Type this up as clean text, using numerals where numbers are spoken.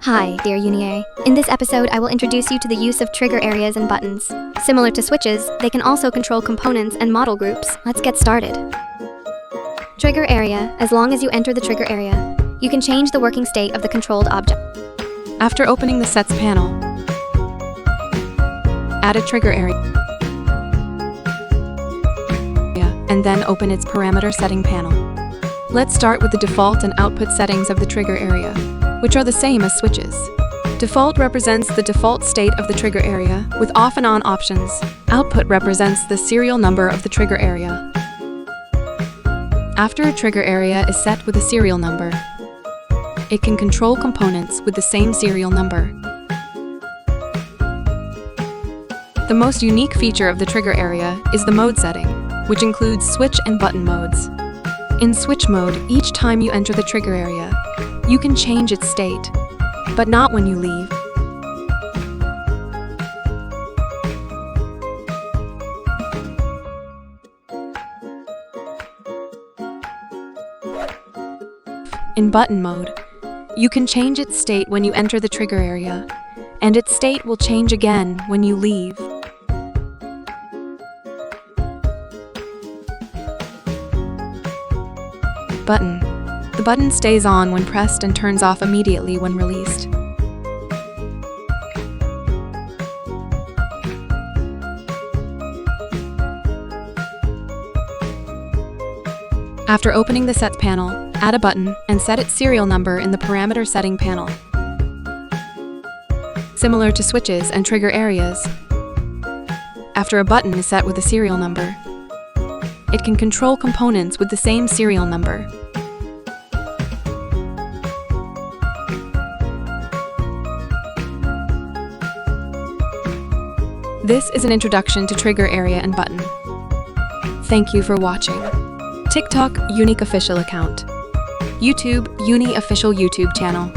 Hi, dear Unie. In this episode, I will introduce you to the use of trigger areas and buttons. Similar to switches, they can also control components and model groups. Let's get started. Trigger area. As long as you enter the trigger area, you can change the working state of the controlled object. After opening the Sets panel, add a trigger area, and then open its parameter setting panel. Let's start with the default and output settings of the trigger area, which are the same as switches. Default represents the default state of the trigger area, with off and on options. Output represents the serial number of the trigger area. After a trigger area is set with a serial number, it can control components with the same serial number. The most unique feature of the trigger area is the mode setting, which includes switch and button modes. In switch mode, each time you enter the trigger area, you can change its state, but not when you leave. In button mode, you can change its state when you enter the trigger area, and its state will change again when you leave. Button. The button stays on when pressed and turns off immediately when released. After opening the Sets panel, add a button and set its serial number in the parameter setting panel. Similar to switches and trigger areas, after a button is set with a serial number, it can control components with the same serial number. This is an introduction to trigger area and button. Thank you for watching. TikTok, Unique Official Account. YouTube, Uni Official YouTube channel.